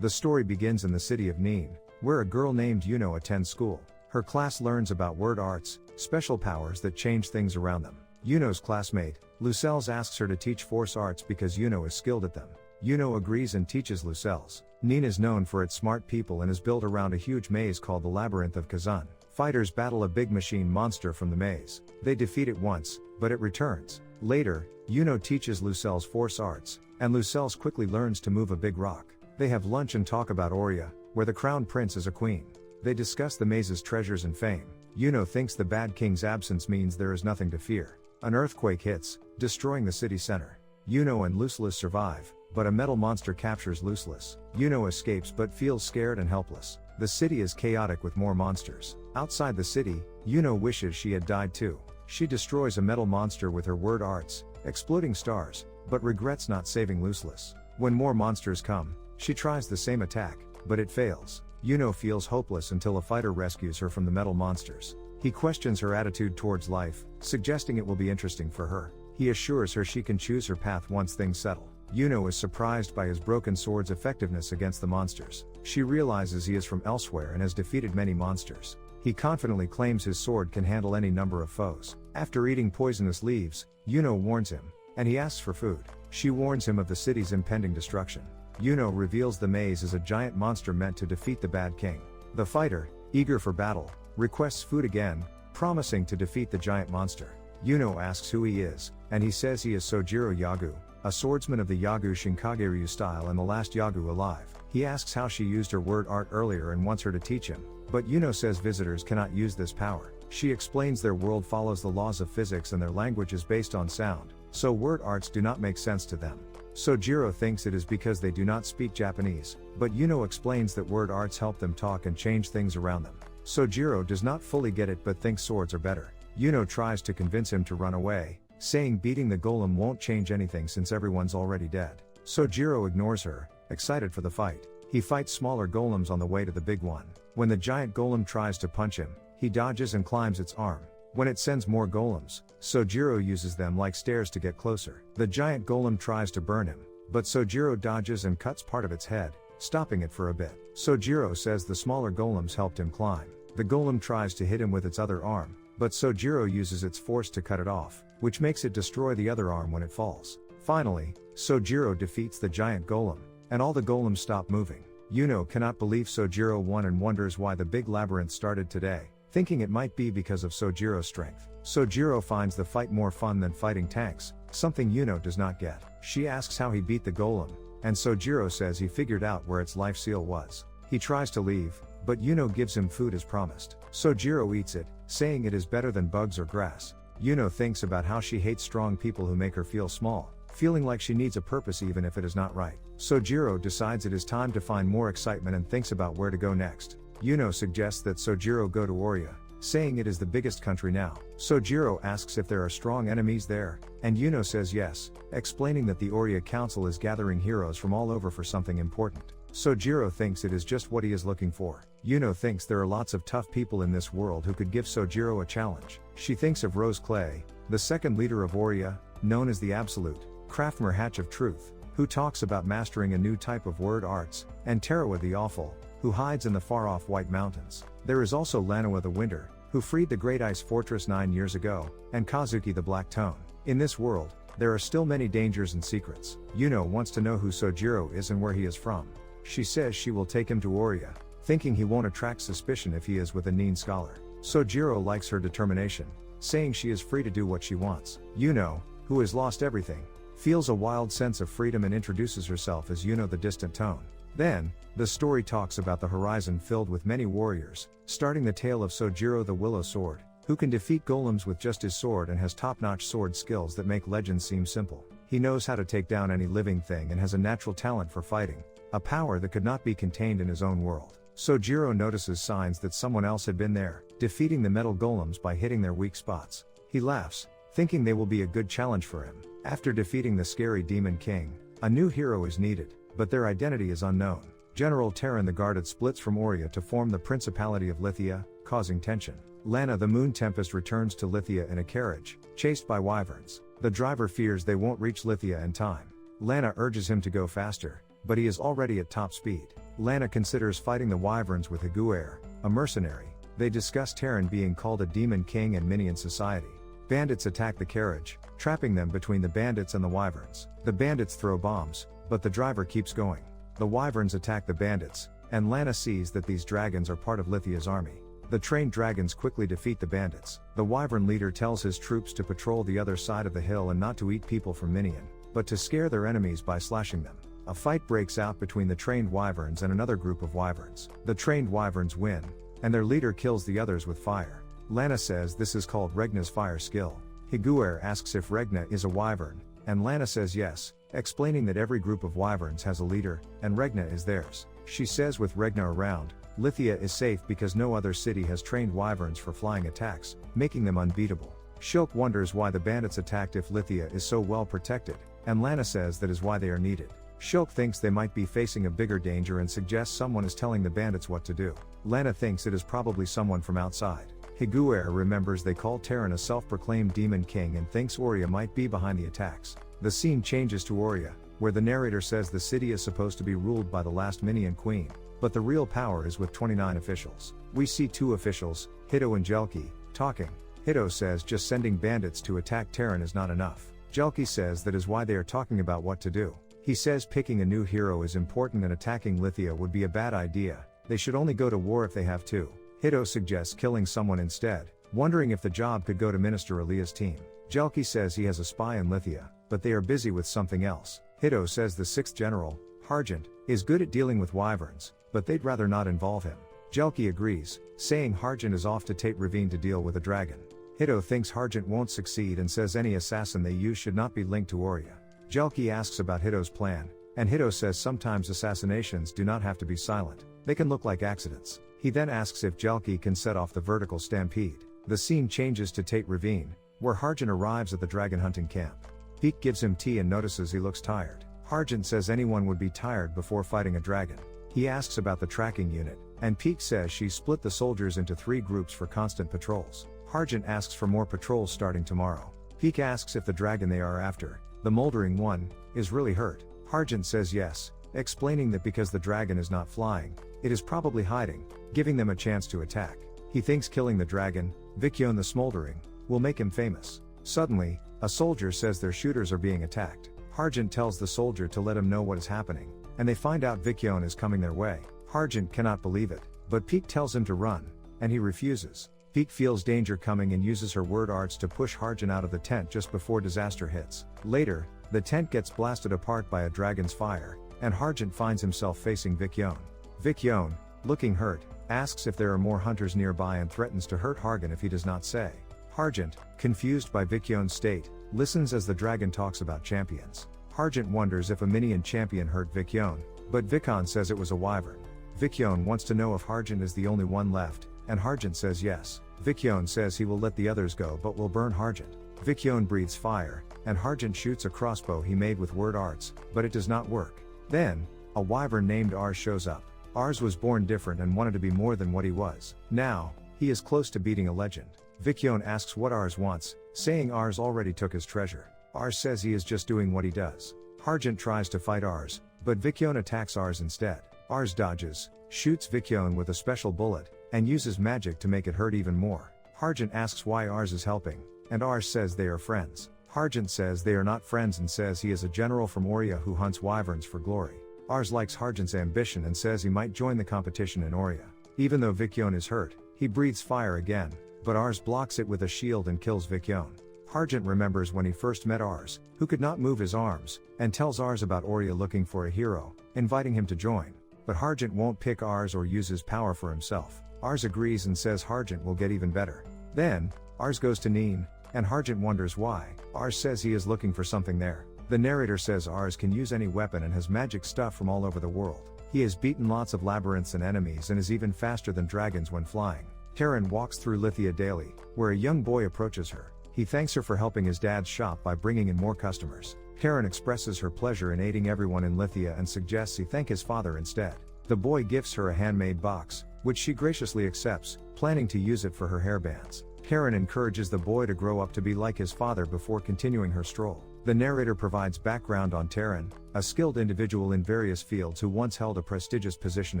The story begins in the city of Nean, where a girl named Yuno attends school. Her class learns about word arts, special powers that change things around them. Yuno's classmate, Lucelles, asks her to teach force arts because Yuno is skilled at them. Yuno agrees and teaches Lucelles. Nean is known for its smart people and is built around a huge maze called the Labyrinth of Kazun. Fighters battle a big machine monster from the maze. They defeat it once, but it returns. Later, Yuno teaches Lucelles force arts, and Lucelles quickly learns to move a big rock. They have lunch and talk about Aurea, where the crown prince is a queen. They discuss the maze's treasures and fame. Yuno thinks the bad king's absence means there is nothing to fear. An earthquake hits, destroying the city center. Yuno and Lucelles survive, but a metal monster captures Lucelles. Yuno escapes but feels scared and helpless. The city is chaotic with more monsters. Outside the city, Yuno wishes she had died too. She destroys a metal monster with her word arts, exploding stars, but regrets not saving Lucelles. When more monsters come, she tries the same attack, but it fails. Yuno feels hopeless until a fighter rescues her from the metal monsters. He questions her attitude towards life, suggesting it will be interesting for her. He assures her she can choose her path once things settle. Yuno is surprised by his broken sword's effectiveness against the monsters. She realizes he is from elsewhere and has defeated many monsters. He confidently claims his sword can handle any number of foes. After eating poisonous leaves, Yuno warns him, and he asks for food. She warns him of the city's impending destruction. Yuno reveals the maze is a giant monster meant to defeat the bad king. The fighter, eager for battle, requests food again, promising to defeat the giant monster. Yuno asks who he is, and he says he is Sojiro Yagu, a swordsman of the Yagu Shinkageryu style and the last Yagu alive. He asks how she used her word art earlier and wants her to teach him, but Yuno says visitors cannot use this power. She explains their world follows the laws of physics and their language is based on sound, so word arts do not make sense to them. Sojiro thinks it is because they do not speak Japanese, but Yuno explains that word arts help them talk and change things around them. Sojiro does not fully get it but thinks swords are better. Yuno tries to convince him to run away, saying beating the golem won't change anything since everyone's already dead. Sojiro ignores her, excited for the fight. He fights smaller golems on the way to the big one. When the giant golem tries to punch him, he dodges and climbs its arm. When it sends more golems, Sojiro uses them like stairs to get closer. The giant golem tries to burn him, but Sojiro dodges and cuts part of its head, stopping it for a bit. Sojiro says the smaller golems helped him climb. The golem tries to hit him with its other arm, but Sojiro uses its force to cut it off, which makes it destroy the other arm when it falls. Finally, Sojiro defeats the giant golem, and all the golems stop moving. Yuno cannot believe Sojiro won and wonders why the big labyrinth started today, thinking it might be because of Sojiro's strength. Sojiro finds the fight more fun than fighting tanks, something Yuno does not get. She asks how he beat the golem, and Sojiro says he figured out where its life seal was. He tries to leave, but Yuno gives him food as promised. Sojiro eats it, saying it is better than bugs or grass. Yuno thinks about how she hates strong people who make her feel small, feeling like she needs a purpose even if it is not right. Sojiro decides it is time to find more excitement and thinks about where to go next. Yuno suggests that Sojiro go to Aurea, saying it is the biggest country now. Sojiro asks if there are strong enemies there, and Yuno says yes, explaining that the Aurea Council is gathering heroes from all over for something important. Sojiro thinks it is just what he is looking for. Yuno thinks there are lots of tough people in this world who could give Sojiro a challenge. She thinks of Rose Clay, the second leader of Aurea, known as the Absolute, Craftmer Hatch of Truth, who talks about mastering a new type of word arts, and Tarawa the Awful, who hides in the far-off White Mountains. There is also Lanawa the Winter, who freed the Great Ice Fortress 9 years ago, and Kazuki the Black Tone. In this world, there are still many dangers and secrets. Yuno wants to know who Sojiro is and where he is from. She says she will take him to Aurea, thinking he won't attract suspicion if he is with a Nean scholar. Sojiro likes her determination, saying she is free to do what she wants. Yuno, who has lost everything, feels a wild sense of freedom and introduces herself as Yuno the Distant Tone. Then, the story talks about the horizon filled with many warriors, starting the tale of Sojiro the Willow Sword, who can defeat golems with just his sword and has top-notch sword skills that make legends seem simple. He knows how to take down any living thing and has a natural talent for fighting, a power that could not be contained in his own world. Sojiro notices signs that someone else had been there, defeating the metal golems by hitting their weak spots. He laughs, thinking they will be a good challenge for him. After defeating the scary Demon King, a new hero is needed, but their identity is unknown. General Terran the Guarded splits from Aurea to form the Principality of Lithia, causing tension. Lana the Moon Tempest returns to Lithia in a carriage, chased by wyverns. The driver fears they won't reach Lithia in time. Lana urges him to go faster, but he is already at top speed. Lana considers fighting the wyverns with Higuer, a mercenary. They discuss Terran being called a demon king and minion society. Bandits attack the carriage, trapping them between the bandits and the wyverns. The bandits throw bombs, but the driver keeps going. The wyverns attack the bandits, and Lana sees that these dragons are part of Lithia's army. The trained dragons quickly defeat the bandits. The wyvern leader tells his troops to patrol the other side of the hill and not to eat people from Minion, but to scare their enemies by slashing them. A fight breaks out between the trained wyverns and another group of wyverns. The trained wyverns win, and their leader kills the others with fire. Lana says this is called Regna's fire skill. Higuer asks if Regna is a wyvern, and Lana says yes, explaining that every group of wyverns has a leader, and Regna is theirs. She says with Regna around, Lithia is safe because no other city has trained wyverns for flying attacks, making them unbeatable. Shulk wonders why the bandits attacked if Lithia is so well protected, and Lana says that is why they are needed. Shulk thinks they might be facing a bigger danger and suggests someone is telling the bandits what to do. Lana thinks it is probably someone from outside. Higuer remembers they called Terran a self-proclaimed demon king and thinks Aurea might be behind the attacks. The scene changes to Aurea, where the narrator says the city is supposed to be ruled by the last Minion queen, but the real power is with 29 officials. We see 2 officials, Hito and Jelki, talking. Hito says just sending bandits to attack Terran is not enough. Jelki says that is why they are talking about what to do. He says picking a new hero is important and attacking Lithia would be a bad idea, they should only go to war if they have to. Hito suggests killing someone instead, wondering if the job could go to Minister Alia's team. Jelki says he has a spy in Lithia, but they are busy with something else. Hito says the 6th general, Harjant, is good at dealing with wyverns, but they'd rather not involve him. Jelki agrees, saying Harjant is off to Tate Ravine to deal with a dragon. Hito thinks Harjant won't succeed and says any assassin they use should not be linked to Aurea. Jelki asks about Hito's plan, and Hito says sometimes assassinations do not have to be silent, they can look like accidents. He then asks if Jelki can set off the vertical stampede. The scene changes to Tate Ravine, where Harjant arrives at the dragon hunting camp. Peek gives him tea and notices he looks tired. Harjant says anyone would be tired before fighting a dragon. He asks about the tracking unit, and Peek says she split the soldiers into 3 groups for constant patrols. Harjant asks for more patrols starting tomorrow. Peek asks if the dragon they are after, the moldering one, is really hurt. Harjant says yes, explaining that because the dragon is not flying, it is probably hiding, giving them a chance to attack. He thinks killing the dragon, Vikyon the Smoldering, will make him famous. Suddenly, a soldier says their shooters are being attacked. Harjant tells the soldier to let him know what is happening, and they find out Vikyon is coming their way. Harjant cannot believe it, but Peek tells him to run, and he refuses. Peek feels danger coming and uses her word arts to push Harjant out of the tent just before disaster hits. Later, the tent gets blasted apart by a dragon's fire, and Harjant finds himself facing Vikyon. Vikyon, looking hurt, asks if there are more hunters nearby and threatens to hurt Hargan if he does not say. Harjant, confused by Vikyon's state, listens as the dragon talks about champions. Harjant wonders if a minion champion hurt Vikyon, but Vikon says it was a wyvern. Vikyon wants to know if Harjant is the only one left, and Harjant says yes. Vikyon says he will let the others go but will burn Harjant. Vikyon breathes fire, and Harjant shoots a crossbow he made with word arts, but it does not work. Then, a wyvern named Ars shows up. Ars was born different and wanted to be more than what he was. Now, he is close to beating a legend. Vikyon asks what Ars wants, saying Ars already took his treasure. Ars says he is just doing what he does. Harjant tries to fight Ars, but Vikyon attacks Ars instead. Ars dodges, shoots Vikyon with a special bullet, and uses magic to make it hurt even more. Harjant asks why Ars is helping, and Ars says they are friends. Harjant says they are not friends and says he is a general from Aurea who hunts wyverns for glory. Ars likes Harjant's ambition and says he might join the competition in Aurea. Even though Vikyon is hurt, he breathes fire again, but Ars blocks it with a shield and kills Vikyon. Harjant remembers when he first met Ars, who could not move his arms, and tells Ars about Aurea looking for a hero, inviting him to join. But Harjant won't pick Ars or use his power for himself. Ars agrees and says Harjant will get even better. Then, Ars goes to Nean, and Harjant wonders why. Ars says he is looking for something there. The narrator says Ars can use any weapon and has magic stuff from all over the world. He has beaten lots of labyrinths and enemies and is even faster than dragons when flying. Terran walks through Lithia daily, where a young boy approaches her. He thanks her for helping his dad's shop by bringing in more customers. Terran expresses her pleasure in aiding everyone in Lithia and suggests he thank his father instead. The boy gifts her a handmade box, which she graciously accepts, planning to use it for her hairbands. Terran encourages the boy to grow up to be like his father before continuing her stroll. The narrator provides background on Terran, a skilled individual in various fields who once held a prestigious position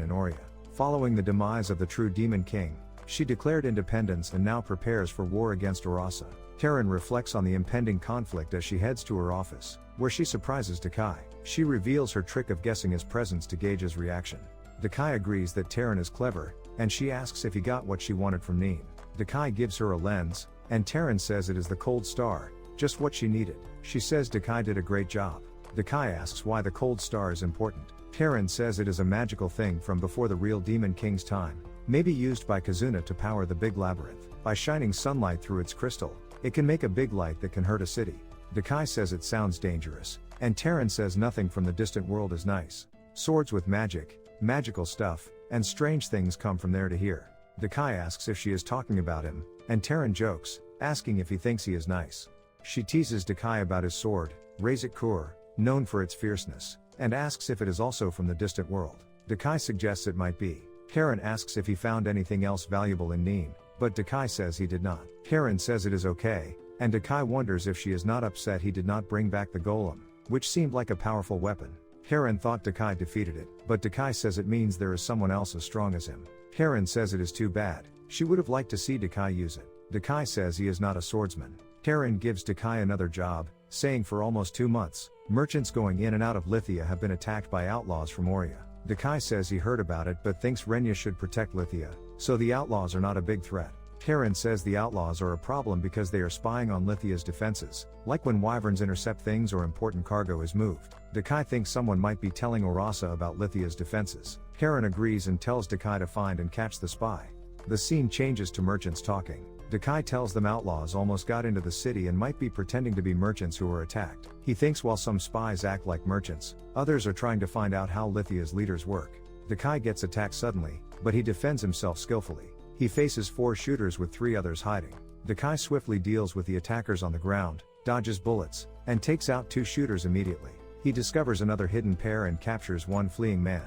in Oria. Following the demise of the true Demon King, she declared independence and now prepares for war against Urasa. Terran reflects on the impending conflict as she heads to her office, where she surprises Dakai. She reveals her trick of guessing his presence to gauge his reaction. Dakai agrees that Terran is clever, and she asks if he got what she wanted from Nean. Dakai gives her a lens, and Terran says it is the cold star, just what she needed. She says Dakai did a great job. Dakai asks why the cold star is important. Terran says it is a magical thing from before the real Demon King's time, maybe used by Kazuna to power the big labyrinth. By shining sunlight through its crystal, it can make a big light that can hurt a city. Dakai says it sounds dangerous, and Terran says nothing from the distant world is nice. Swords with magic, magical stuff, and strange things come from there to here. Dakai asks if she is talking about him, and Terran jokes, asking if he thinks he is nice. She teases Dakai about his sword, Razak Kur, known for its fierceness, and asks if it is also from the distant world. Dakai suggests it might be. Terran asks if he found anything else valuable in Nean, but Dakai says he did not. Terran says it is okay, and Dakai wonders if she is not upset he did not bring back the golem, which seemed like a powerful weapon. Terran thought Dakai defeated it, but Dakai says it means there is someone else as strong as him. Terran says it is too bad, she would have liked to see Dakai use it. Dakai says he is not a swordsman. Terran gives Dakai another job, saying for almost 2 months, merchants going in and out of Lithia have been attacked by outlaws from Oria. Dakai says he heard about it but thinks Renya should protect Lithia, so the outlaws are not a big threat. Terran says the outlaws are a problem because they are spying on Lithia's defenses, like when wyverns intercept things or important cargo is moved. Dakai thinks someone might be telling Urasa about Lithia's defenses. Terran agrees and tells Dakai to find and catch the spy. The scene changes to merchants talking. Dakai tells them outlaws almost got into the city and might be pretending to be merchants who were attacked. He thinks while some spies act like merchants, others are trying to find out how Lithia's leaders work. Dakai gets attacked suddenly, but he defends himself skillfully. He faces 4 shooters with 3 others hiding. Dakai swiftly deals with the attackers on the ground, dodges bullets, and takes out 2 shooters immediately. He discovers another hidden pair and captures 1 fleeing man.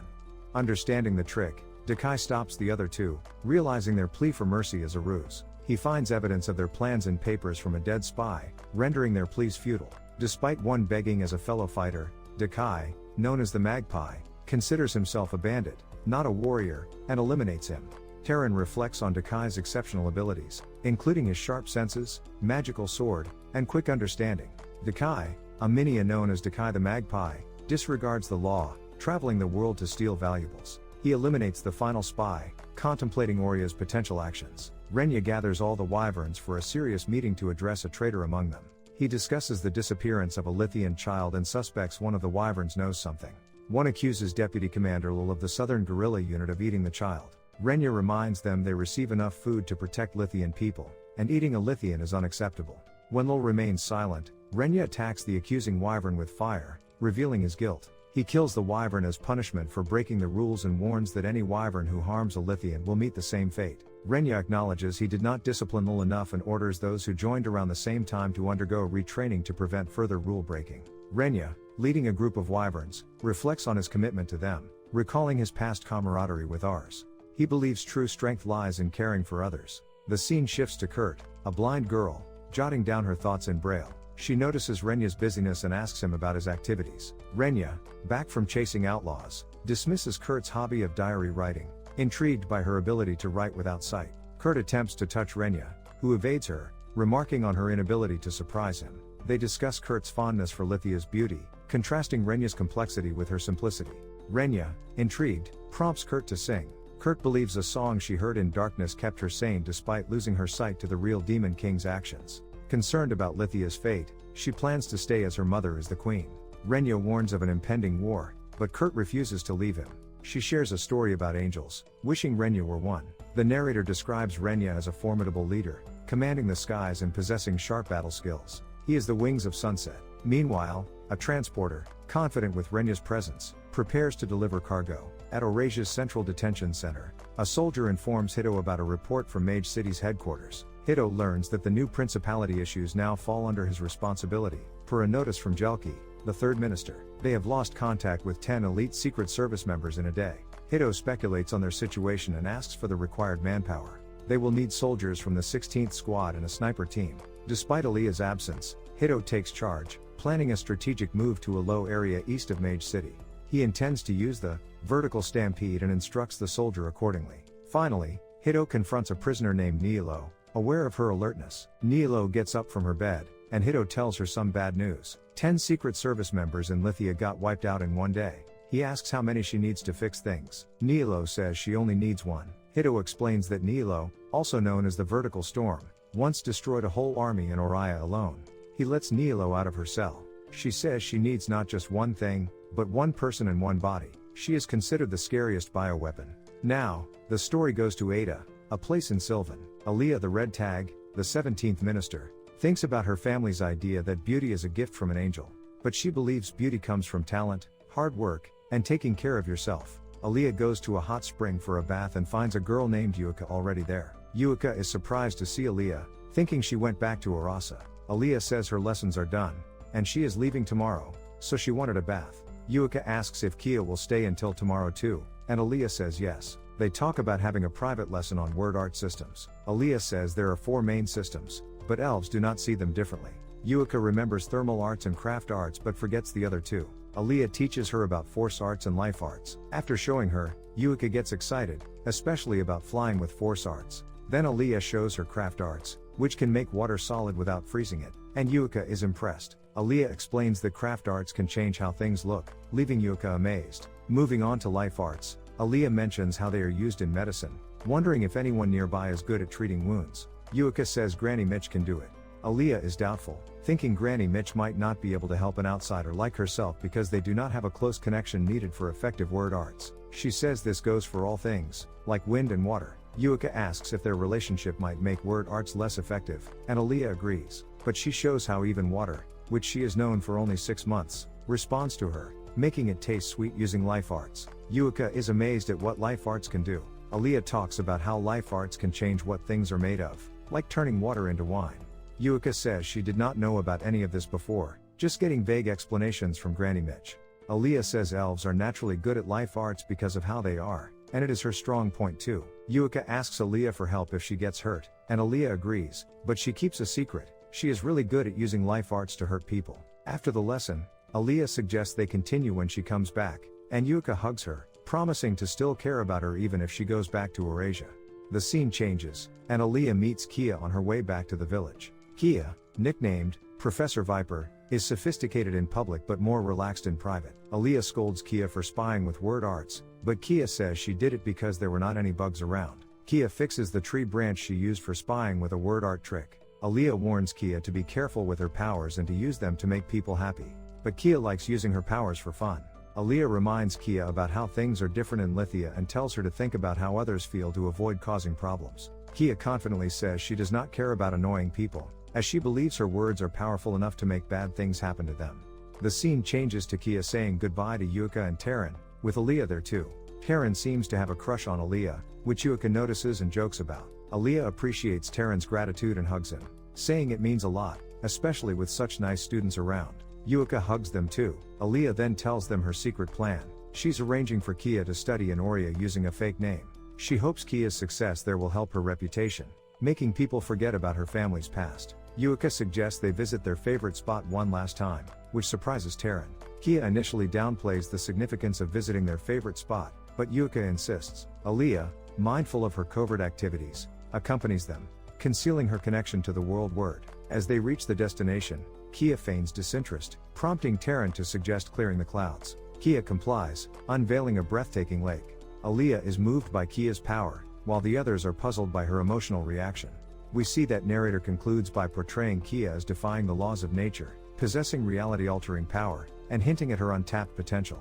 Understanding the trick, Dakai stops the other 2, realizing their plea for mercy is a ruse. He finds evidence of their plans in papers from a dead spy, rendering their pleas futile. Despite one begging as a fellow fighter, Dakai, known as the Magpie, considers himself a bandit, not a warrior, and eliminates him. Terran reflects on Dakai's exceptional abilities, including his sharp senses, magical sword, and quick understanding. Dakai, a Minia known as Dakai the Magpie, disregards the law, traveling the world to steal valuables. He eliminates the final spy, contemplating Oria's potential actions. Renya gathers all the wyverns for a serious meeting to address a traitor among them. He discusses the disappearance of a Lithian child and suspects one of the wyverns knows something. One accuses Deputy Commander Lul of the Southern Guerrilla Unit of eating the child. Renya reminds them they receive enough food to protect Lithian people, and eating a Lithian is unacceptable. When Lul remains silent, Renya attacks the accusing wyvern with fire, revealing his guilt. He kills the wyvern as punishment for breaking the rules and warns that any wyvern who harms a Lithian will meet the same fate. Renya acknowledges he did not discipline Lul enough and orders those who joined around the same time to undergo retraining to prevent further rule breaking. Renya, leading a group of wyverns, reflects on his commitment to them, recalling his past camaraderie with ours. He believes true strength lies in caring for others. The scene shifts to Kurt, a blind girl, jotting down her thoughts in Braille. She notices Renya's busyness and asks him about his activities. Renya, back from chasing outlaws, dismisses Kurt's hobby of diary writing, intrigued by her ability to write without sight. Kurt attempts to touch Renya, who evades her, remarking on her inability to surprise him. They discuss Kurt's fondness for Lithia's beauty, contrasting Renya's complexity with her simplicity. Renya, intrigued, prompts Kurt to sing. Kurt believes a song she heard in darkness kept her sane despite losing her sight to the real Demon King's actions. Concerned about Lithia's fate, she plans to stay as her mother is the queen. Renya warns of an impending war, but Kurt refuses to leave him. She shares a story about angels, wishing Renya were one. The narrator describes Renya as a formidable leader, commanding the skies and possessing sharp battle skills. He is the wings of sunset. Meanwhile, a transporter, confident with Renya's presence, prepares to deliver cargo. At Orasia's central detention center, a soldier informs Hito about a report from Mage City's headquarters. Hito learns that the new principality issues now fall under his responsibility, per a notice from Jelki, the third minister. They have lost contact with 10 elite Secret Service members in a day. Hito speculates on their situation and asks for the required manpower. They will need soldiers from the 16th Squad and a sniper team. Despite Aaliyah's absence, Hito takes charge, planning a strategic move to a low area east of Mage City. He intends to use the vertical stampede and instructs the soldier accordingly. Finally, Hito confronts a prisoner named Nilo, aware of her alertness. Nilo gets up from her bed, and Hito tells her some bad news. 10 Secret Service members in Lithia got wiped out in one day. He asks how many she needs to fix things. Nilo says she only needs one. Hito explains that Nilo, also known as the Vertical Storm, once destroyed a whole army in Oriya alone. He lets Nilo out of her cell. She says she needs not just one thing, but one person and one body. She is considered the scariest bioweapon. Now, the story goes to Ada, a place in Sylvan. Aaliyah the Red Tag, the 17th minister, thinks about her family's idea that beauty is a gift from an angel. But she believes beauty comes from talent, hard work, and taking care of yourself. Aaliyah goes to a hot spring for a bath and finds a girl named Yuka already there. Yuka is surprised to see Aaliyah, thinking she went back to Arasa. Aaliyah says her lessons are done, and she is leaving tomorrow, so she wanted a bath. Yuka asks if Kia will stay until tomorrow too, and Aaliyah says yes. They talk about having a private lesson on word art systems. Aaliyah says there are 4 main systems, but elves do not see them differently. Yuka remembers thermal arts and craft arts but forgets the other 2. Aaliyah teaches her about force arts and life arts. After showing her, Yuka gets excited, especially about flying with force arts. Then Aaliyah shows her craft arts, which can make water solid without freezing it, and Yuka is impressed. Aaliyah explains that craft arts can change how things look, leaving Yuka amazed. Moving on to life arts, Aaliyah mentions how they are used in medicine, wondering if anyone nearby is good at treating wounds. Yuka says Granny Mitch can do it. Aaliyah is doubtful, thinking Granny Mitch might not be able to help an outsider like herself because they do not have a close connection needed for effective word arts. She says this goes for all things, like wind and water. Yuka asks if their relationship might make word arts less effective, and Aaliyah agrees, but she shows how even water, which she has known for only 6 months, responds to her, making it taste sweet using life arts. Yuka is amazed at what life arts can do. Aaliyah talks about how life arts can change what things are made of, like turning water into wine. Yuka says she did not know about any of this before, just getting vague explanations from Granny Mitch. Aaliyah says elves are naturally good at life arts because of how they are, and it is her strong point too. Yuka asks Aaliyah for help if she gets hurt, and Aaliyah agrees, but she keeps a secret. She is really good at using life arts to hurt people. After the lesson, Aaliyah suggests they continue when she comes back, and Yuka hugs her, promising to still care about her even if she goes back to Eurasia. The scene changes, and Aaliyah meets Kia on her way back to the village. Kia, nicknamed Professor Viper, is sophisticated in public but more relaxed in private. Aaliyah scolds Kia for spying with word arts, but Kia says she did it because there were not any bugs around. Kia fixes the tree branch she used for spying with a word art trick. Aaliyah warns Kia to be careful with her powers and to use them to make people happy. But Kia likes using her powers for fun. Aaliyah reminds Kia about how things are different in Lithia and tells her to think about how others feel to avoid causing problems. Kia confidently says she does not care about annoying people, as she believes her words are powerful enough to make bad things happen to them. The scene changes to Kia saying goodbye to Yuka and Taryn, with Aaliyah there too. Taryn seems to have a crush on Aaliyah, which Yuka notices and jokes about. Aaliyah appreciates Taryn's gratitude and hugs him, saying it means a lot, especially with such nice students around. Yuka hugs them too. Aaliyah then tells them her secret plan. She's arranging for Kia to study in Oriya using a fake name. She hopes Kia's success there will help her reputation, making people forget about her family's past. Yuka suggests they visit their favorite spot one last time, which surprises Taryn. Kia initially downplays the significance of visiting their favorite spot, but Yuka insists. Aaliyah, mindful of her covert activities, accompanies them, concealing her connection to the world word. As they reach the destination, Kia feigns disinterest, prompting Taryn to suggest clearing the clouds. Kia complies, unveiling a breathtaking lake. Aaliyah is moved by Kia's power, while the others are puzzled by her emotional reaction. We see that narrator concludes by portraying Kia as defying the laws of nature, possessing reality-altering power, and hinting at her untapped potential.